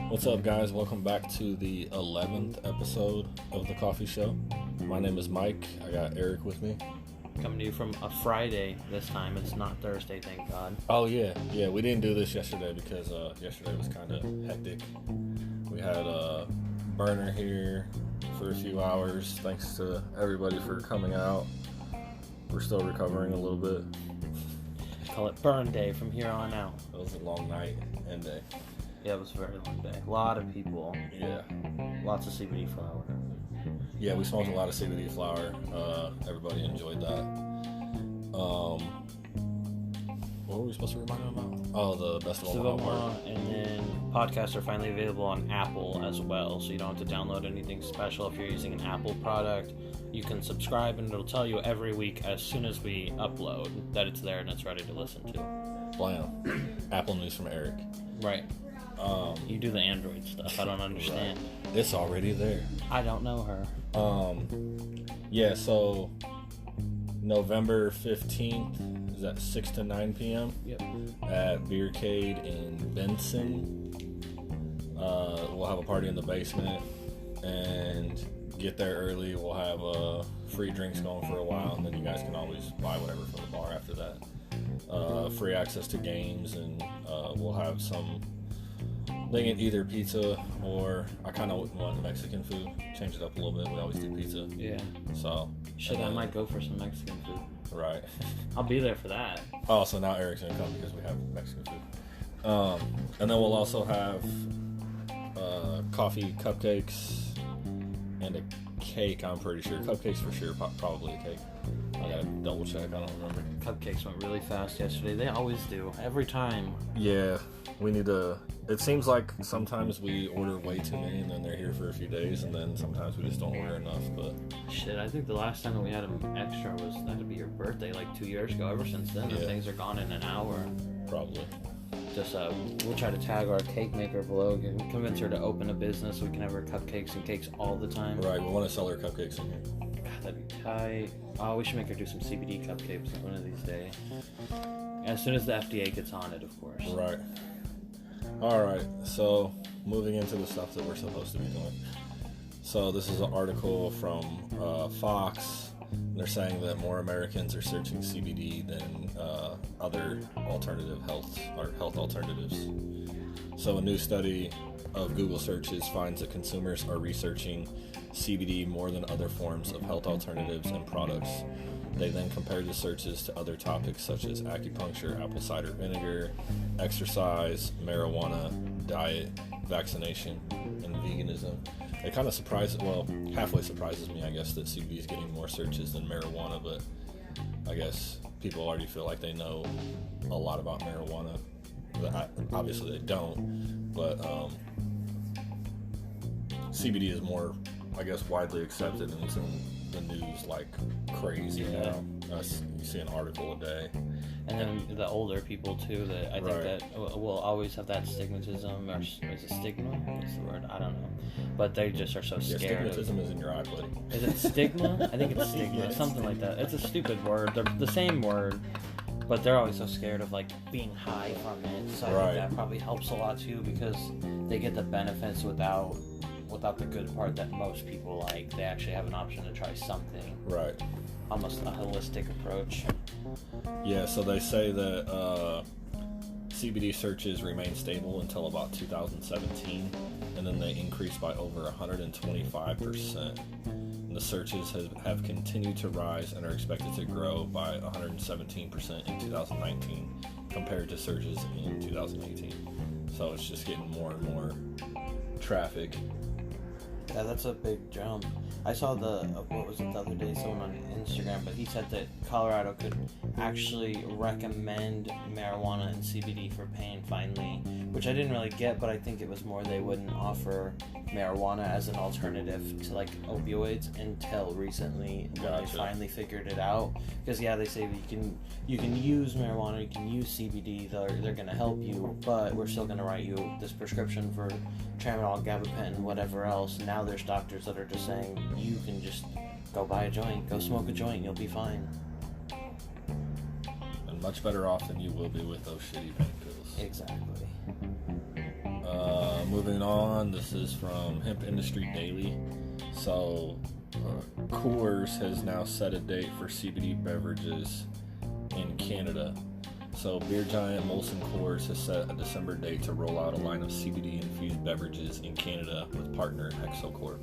What's up, guys? Welcome back to the 11th episode of the Coughy Show. My name is Mike. I got Eric with me. Coming to you from a Friday this time. It's not Thursday, thank God. Oh, yeah. We didn't do this yesterday because yesterday was kind of hectic. We had Berner here for a few hours. Thanks to everybody for coming out. We're still recovering a little bit. Call it burn day from here on out. It was a long night and day. Yeah, it was a very long day. A lot of people. Yeah. Lots of CBD flower. Yeah, we smoked a lot of CBD flower. Everybody enjoyed that. What were we supposed to remind them about? Oh, the Best of Omaha. And then podcasts are finally available on Apple as well, so you don't have to download anything special. If you're using an Apple product, you can subscribe and it'll tell you every week as soon as we upload that it's there and it's ready to listen to. Blam. Apple news from Eric. Right. You do the Android stuff. I don't understand. Right. It's already there. I don't know her. Yeah, so November 15th is at 6 to 9 p.m. Yep. At Beercade in Benson. We'll have a party in the basement and get there early. We'll have free drinks going for a while, and then you guys can always buy whatever from the bar after that. Free access to games, and we'll have some. They get either pizza or I kind of want Mexican food. Change it up a little bit. We always do pizza. Yeah. So. I might go for some Mexican food. Right. I'll be there for that. Oh, so now Eric's gonna come because we have Mexican food. And then we'll also have coffee, cupcakes, and a cake. I'm pretty sure cupcakes for sure. Probably a cake. I gotta double check. I don't remember. Cupcakes went really fast yesterday. They always do. Every time. Yeah, we need to. It seems like sometimes we order way too many and then they're here for a few days, and then sometimes we just don't order enough. But shit, I think the last time that we had them extra was that'd be your birthday, like 2 years ago. Ever since then, the things are gone in an hour. Probably. Just we'll try to tag our cake maker below and convince her to open a business so we can have her cupcakes and cakes all the time. Right, we want to sell her cupcakes in here. God, that'd be tight. Oh, we should make her do some CBD cupcakes one of these days. As soon as the FDA gets on it, of course. Right. Alright, so moving into the stuff that we're supposed to be doing. So this is an article from Fox. They're saying that more Americans are searching CBD than other alternative health alternatives. So a new study of Google searches finds that consumers are researching CBD more than other forms of health alternatives and products. They then compared the searches to other topics such as acupuncture, apple cider vinegar, exercise, marijuana, diet, vaccination, and veganism. It kind of halfway surprises me, I guess, that CBD is getting more searches than marijuana, but I guess people already feel like they know a lot about marijuana. Obviously they don't, but CBD is more, I guess, widely accepted, and it's in the news like crazy now. You see an article a day. And then the older people too, that I think that will always have that stigmatism, or is it stigma? What's the word? I don't know. But they just are so scared. Stigmatism is in your eye, buddy. Is it stigma? I think it's stigma, something like that. It's a stupid word. They're the same word, but they're always so scared of like being high from it. So I think that probably helps a lot too, because they get the benefits without the good part that most people like. They actually have an option to try something. Right. Almost a holistic approach. Yeah, so they say that CBD searches remained stable until about 2017, and then they increased by over 125%. And the searches have continued to rise and are expected to grow by 117% in 2019 compared to searches in 2018. So it's just getting more and more traffic. Yeah, that's a big jump. I saw the other day, someone on Instagram, but he said that Colorado could actually recommend marijuana and CBD for pain finally, which I didn't really get, but I think it was more they wouldn't offer marijuana as an alternative to like opioids until recently when they finally figured it out. Because they say you can use marijuana, you can use CBD, they're going to help you, but we're still going to write you this prescription for tramadol, gabapentin, whatever else. Now there's doctors that are just saying you can just go buy a joint, go smoke a joint, you'll be fine. And much better off than you will be with those shitty pain pills. Exactly. Moving on, this is from Hemp Industry Daily. So, Coors has now set a date for CBD beverages in Canada. So, beer giant Molson Coors has set a December date to roll out a line of CBD-infused beverages in Canada with partner Hexocorp.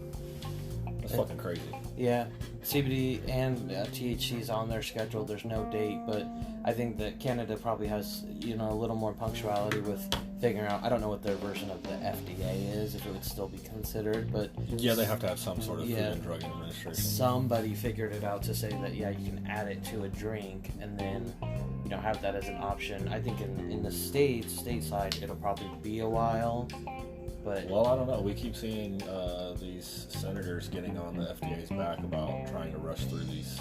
That's fucking crazy. Yeah, CBD and THC is on their schedule. There's no date, but I think that Canada probably has, a little more punctuality with figuring out. I don't know what their version of the FDA is, if it would still be considered, but yeah, they have to have some sort of Food and Drug Administration. Somebody figured it out to say that you can add it to a drink and then have that as an option. I think in the stateside, it'll probably be a while. But, well, I don't know. We keep seeing these senators getting on the FDA's back about trying to rush through these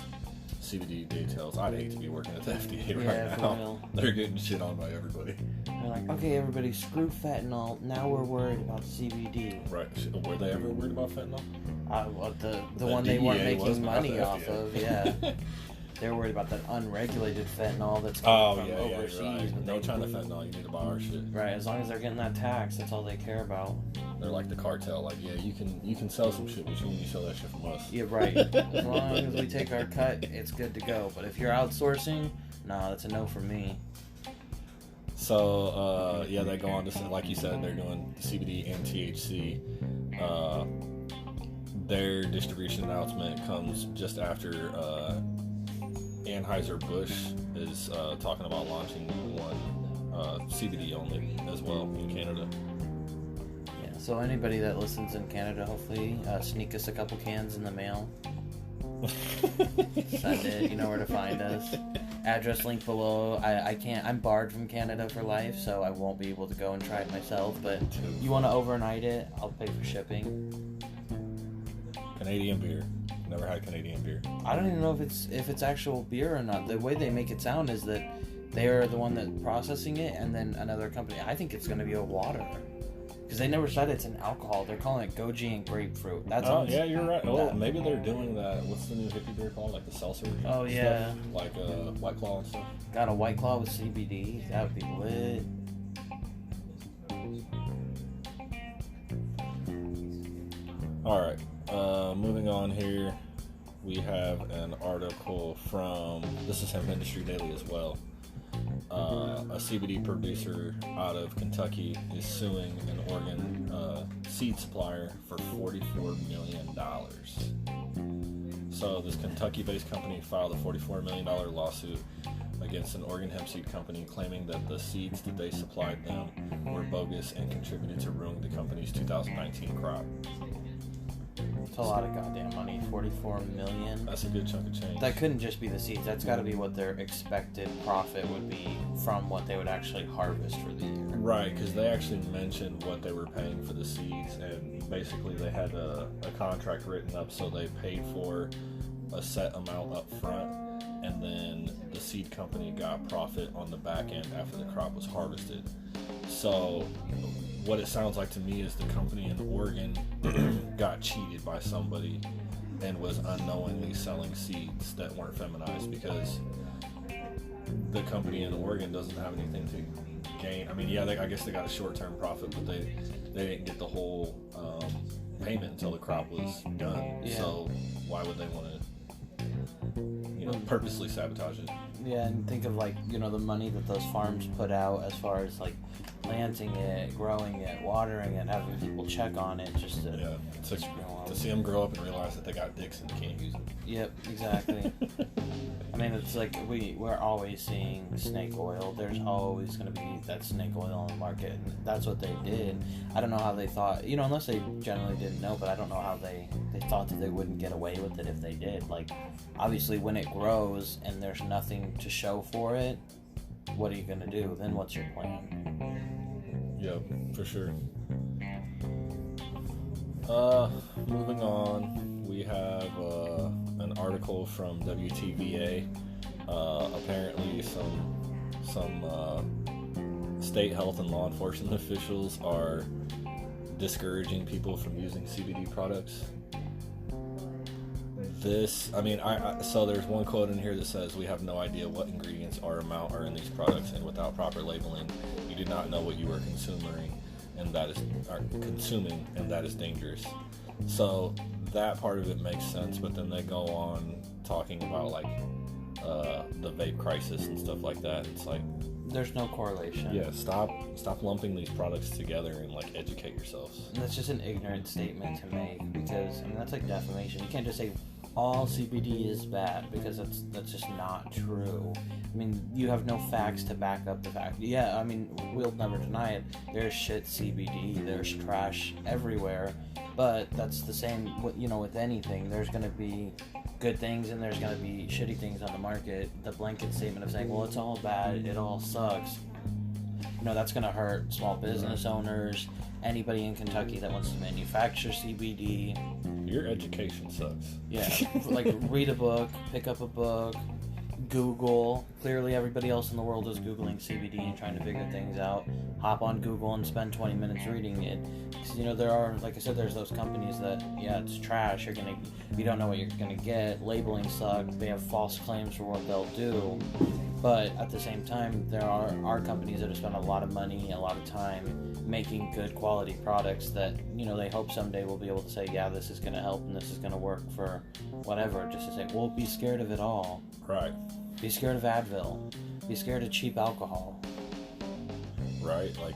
CBD details. I'd hate to be working at the FDA right now. They're getting shit on by everybody. They're like, okay, everybody, screw fentanyl. Now we're worried about CBD. Right. Were they ever worried about fentanyl? Well, the one they weren't making money off of, yeah. They're worried about that unregulated fentanyl that's coming from overseas. Yeah, right. No China fentanyl, you need to buy our shit. Right, as long as they're getting that tax, that's all they care about. They're like the cartel, like, yeah, you can sell some shit, but you need to sell that shit from us. Yeah, right. As long as we take our cut, it's good to go. But if you're outsourcing, nah, that's a no from me. So, they go on to say, like you said, they're doing CBD and THC. Their distribution announcement comes just after Anheuser-Busch is talking about launching one CBD only as well in Canada. Yeah, so anybody that listens in Canada, hopefully sneak us a couple cans in the mail. Send it. You know where to find us. Address link below. I can't. I'm barred from Canada for life, so I won't be able to go and try it myself. But you want to overnight it? I'll pay for shipping. Canadian beer. Never had Canadian beer. I don't even know if it's actual beer or not. The way they make it sound is that they are the one that's processing it, and then another company. I think it's going to be a water, because they never said it's an alcohol. They're calling it goji and grapefruit. Yeah, you're right. Oh, maybe they're doing that. What's the new hippie beer called? Like the seltzer. Oh yeah. Stuff? Like White Claw and stuff. Got a White Claw with CBD. That would be lit. All right. Moving on here, we have an article from, this is Hemp Industry Daily as well. A CBD producer out of Kentucky is suing an Oregon seed supplier for $44 million. So this Kentucky-based company filed a $44 million lawsuit against an Oregon hemp seed company, claiming that the seeds that they supplied them were bogus and contributed to ruining the company's 2019 crop. It's a lot of goddamn money. $44 million. That's a good chunk of change. That couldn't just be the seeds. That's got to be what their expected profit would be from what they would actually harvest for the year. Right, because they actually mentioned what they were paying for the seeds, and basically they had a contract written up, so they paid for a set amount up front, and then the seed company got profit on the back end after the crop was harvested. So what it sounds like to me is the company in Oregon got cheated by somebody and was unknowingly selling seeds that weren't feminized, because the company in Oregon doesn't have anything to gain. I mean, yeah, I guess they got a short-term profit, but they didn't get the whole payment until the crop was done. Yeah. So why would they want to purposely sabotage it? Yeah, and think of the money that those farms put out as far as planting it, growing it, watering it, having people check on it, just to see them grow up and realize that they got dicks and can't use them. Yep, exactly. I mean, it's like we're always seeing snake oil. There's always going to be that snake oil on the market, and that's what they did. I don't know how they thought, unless they generally didn't know, but I don't know how they thought that they wouldn't get away with it if they did. Obviously, when it grows and there's nothing to show for it, what are you going to do? Then what's your plan? Yep, for sure. Moving on, we have an article from WTVA. Apparently, some state health and law enforcement officials are discouraging people from using CBD products. So there's one quote in here that says, "We have no idea what ingredients or amount are in these products, and without proper labeling, you do not know what you are consuming, and that is dangerous." So that part of it makes sense, but then they go on talking about like the vape crisis and stuff like that. It's like there's no correlation. Yeah, stop lumping these products together and like educate yourselves. And that's just an ignorant statement to make, because that's like defamation. You can't just say all CBD is bad, because that's just not true. You have no facts to back up the fact. Yeah, we'll never deny it. There's shit CBD, there's trash everywhere, but that's the same with anything. There's going to be good things and there's going to be shitty things on the market. The blanket statement of saying, well, it's all bad, it all sucks, that's going to hurt small business owners, anybody in Kentucky that wants to manufacture CBD. Your education sucks. Yeah, like read a book, pick up a book, Google. Clearly everybody else in the world is Googling CBD and trying to figure things out. Hop on Google and spend 20 minutes reading it. Because, there are, like I said, there's those companies that, it's trash. You don't know what you're going to get. Labeling sucks. They have false claims for what they'll do. But at the same time, there are companies that have spent a lot of money, a lot of time making good quality products that, they hope someday we'll be able to say, yeah, this is going to help and this is going to work for whatever. Just to say, well, be scared of it all. Right. Be scared of Advil. Be scared of cheap alcohol. Right. Like,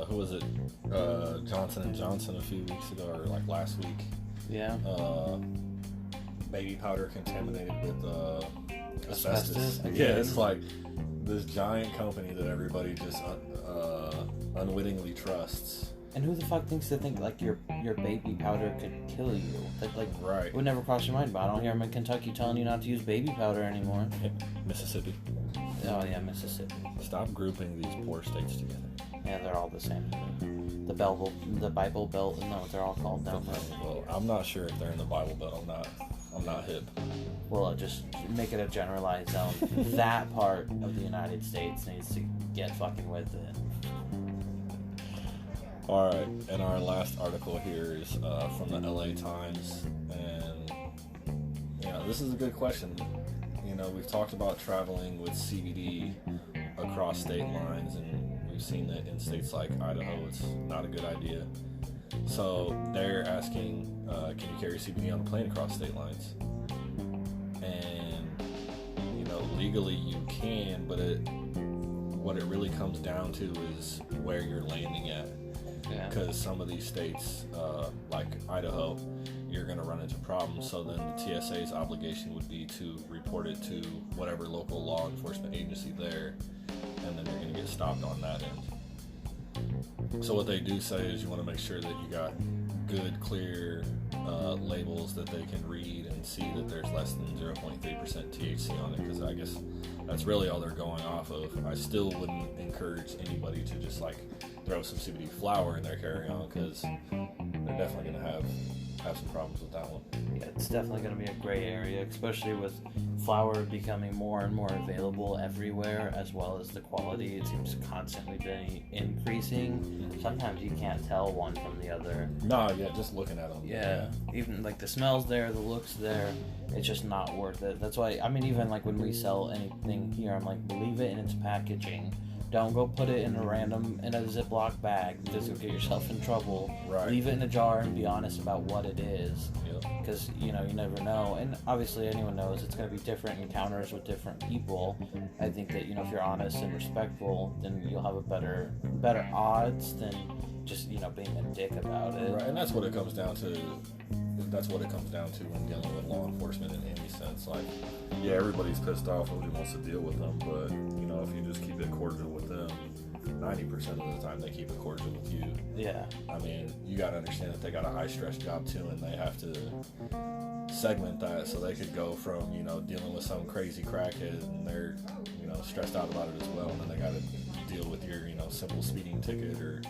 who was it? Johnson & Johnson a few weeks ago, or like last week. Yeah. Baby powder contaminated with asbestos. Again. Yeah, it's like this giant company that everybody just unwittingly trusts. And who the fuck thinks like your baby powder could kill you? That right. would never cross your mind. But I don't hear them in Kentucky telling you not to use baby powder anymore. Mississippi. Oh yeah, Mississippi. Stop grouping these poor states together. Yeah, they're all the same. The Bible Belt, isn't that what they're all called down there? Well, I'm not sure if they're in the Bible Belt. I'm not hip. Well, just make it a generalized zone. That part of the United States needs to get fucking with it. All right, and our last article here is from the LA Times, and this is a good question. We've talked about traveling with CBD across state lines, and we've seen that in states like Idaho, it's not a good idea. So they're asking, can you carry CBD on a plane across state lines? And legally you can, but what it really comes down to is where you're landing at. Because some of these states, like Idaho, you're going to run into problems. So then the TSA's obligation would be to report it to whatever local law enforcement agency there, and then you're going to get stopped on that end. So what they do say is you want to make sure that you got good, clear labels that they can read and see that there's less than 0.3% THC on it, because I guess that's really all they're going off of. I still wouldn't encourage anybody to just like throw some CBD flower in their carry-on, because they're definitely going to have some problems with that one. Yeah, it's definitely going to be a gray area, especially with flower becoming more and more available everywhere, as well as the quality. It seems to constantly be increasing. Sometimes you can't tell one from the other. No, yeah, just looking at them. Yeah, even like the smell's there, the look's there. It's just not worth it. That's why, even like when we sell anything here, I'm like, leave it in its packaging. Don't go put it in a Ziploc bag, because you'll get yourself in trouble. Right. Leave it in a jar and be honest about what it is. Yep. Because, you never know. And obviously anyone knows it's going to be different encounters with different people. I think that, if you're honest and respectful, then you'll have a better odds than just, being a dick about it. Right, and that's what it comes down to. That's what it comes down to when dealing with law enforcement in any sense. Like, yeah, everybody's pissed off, nobody wants to deal with them, but, if you just keep it cordial with them, 90% of the time they keep it cordial with you. Yeah. You got to understand that they got a high-stress job, too, and they have to segment that so they could go from, dealing with some crazy crackhead, and they're, stressed out about it as well, and then they got to deal with your, simple speeding ticket or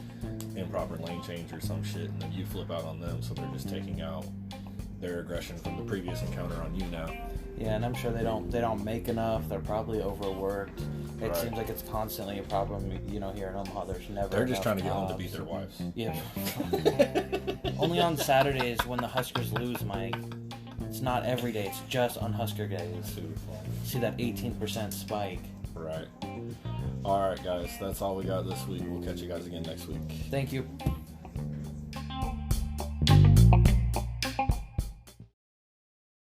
improper lane change or some shit, and then you flip out on them, so they're just taking out their aggression from the previous encounter on you now. Yeah, and I'm sure they don't make enough. They're probably overworked. It Right. seems like it's constantly a problem, here in Omaha. There's never They're just enough trying to get home jobs. to beat their wives. Yeah. Only on Saturdays when the Huskers lose, Mike. It's not every day. It's just on Husker days. Super fun. See that 18% spike. Right. All right, guys. That's all we got this week. We'll catch you guys again next week. Thank you.